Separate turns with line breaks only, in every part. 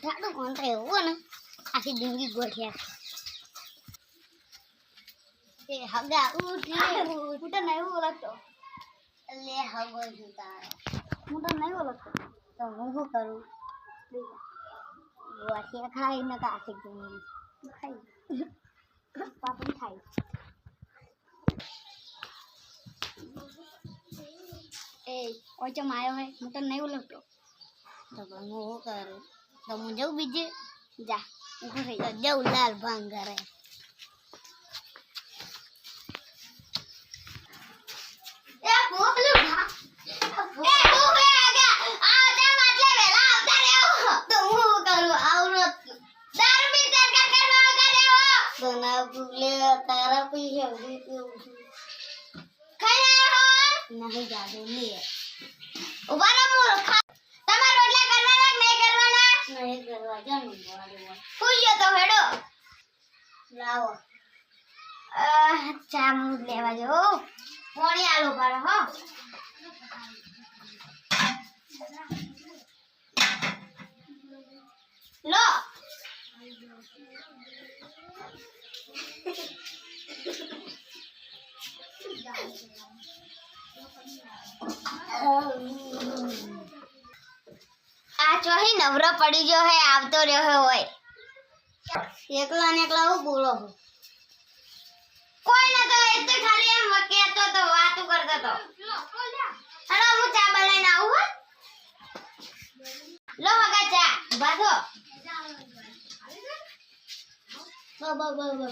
થાડું કોણ એવું ને આખી જિંદગી ગોઠ્યા એ હગા ઉઠ નહીં ઓળખતો લે હગો છું તારો હું તો નહીં ઓળખતો તો હું શું કરું ગોઠિયા ખાઈ ને આખી જિંદગી ખાઈ પાપડી ખાઈ એ ઓછો માયો હોય હું તો નહીં ઓળખતો તો હું શું કરું તો હું જઉં બીજે જા ઊભું થઈ જાઉં જવું લાલ ભાંગ કરે તારા પૈસા नहीं जादू नहीं है उबारा मोर खा तमा रोटला करवाना नहीं करवा जानो बोले हुई तो हेडो लाओ चा मूड लेवा जो पानी आलो पर हो लो आ चोही नवरो पड़ी जो है आवतो रहो होय एकला ने एकला હું બોલો કોઈ ન તો એ તો ખાલી એમ વકેતો તો વાતો કરતો તો હેલો હું ચા બનાવીને આવું હો લો હગા ચા બાધો બબ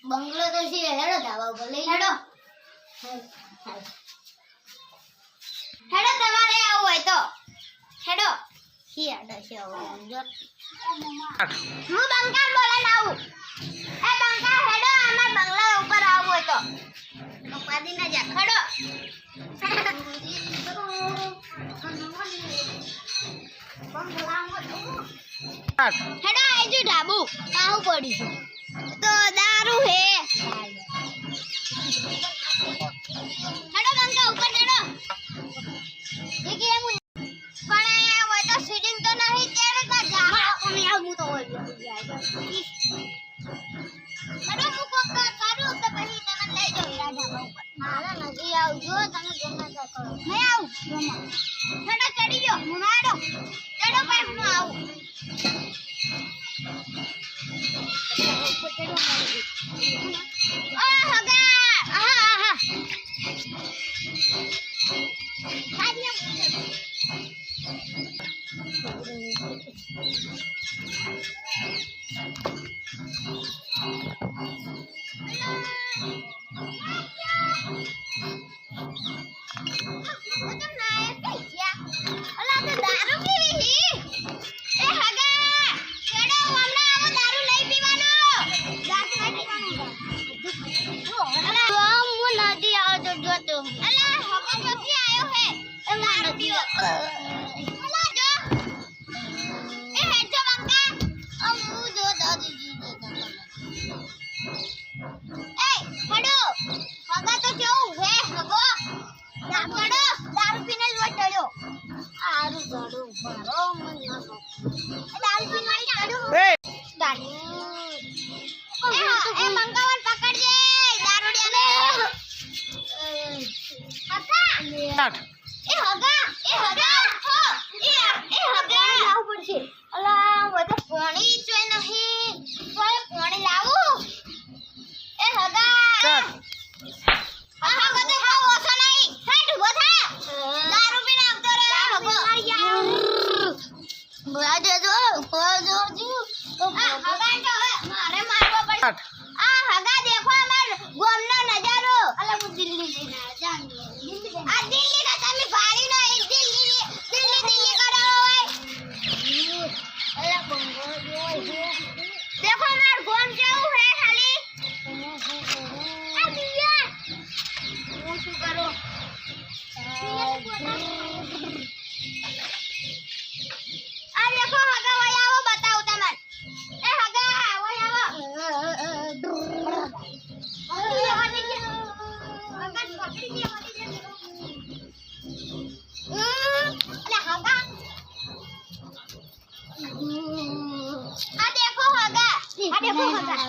बंगलो तो सी हेडो धावा बोले हेडो हेडो તમારે આવું હોય તો હેડો કી આડો છે આવું જો હું બંકા બોલે આવું એ બંકા હેડો અમાર બંગલા ઉપર આવું હોય તો પાદી ના જા હેડો હેડો આજો ડાબુ આવું પડી છે तो दारू है हेडो गंगा ऊपर चढ़ो देखिए मुझे पण आया वो तो सीटिंग तो नहीं तेरे का जा मैं आऊ तो हो गया हेडो मुको करू तो पहले तने ले जाओ राजा ऊपर मारा नहीं आऊ जो तने दोना जा करो मैं आऊ हेडो चढ़ी जो मुनाडो चढ़ो पर मैं आऊ दिल्ली का तमी भाड़ी ना दिल्ली दिल्ली दिल्ली करो દેખો હગા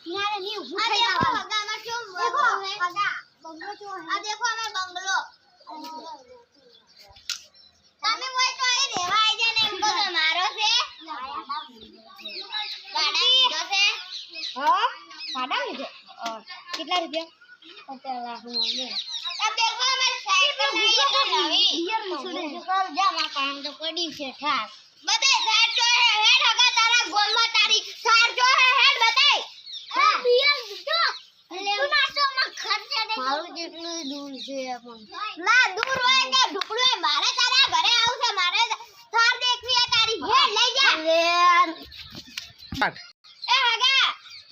કિનારે ની ઊભું થઈ જાવ હગા માં કેમ દેખો હગા બંગલો જો આ દેખો અમાર બંગલો તમે હોય તો એ રહેવા આવી જાય ને એમ તો મારો છે ભાડા લીધો છે હા ભાડા લીધો કેટલા રૂપિયા 50 લાખ મળે આ દેખો અમાર સાયકલ નવી કર જા માં કામ તો પડી છે ઠાક બતાય સાર જો હે હેડ હગા તારા ગોલમાં તારી સાર જો હે હેડ બતાય હા બિયર જો તું નાસો માં ખર્ચે દે મારું જેટલું દૂર છે આપણ ના દૂર હોય કે ઢુકડું હોય મારે તારા ઘરે આવું છે મારે થાર દેખવી છે તારી હેડ લઈ જા એ હગા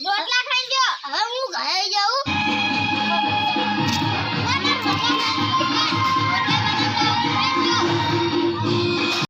રોટલા ખાઈ જો હવે હું ઘરે જાઉં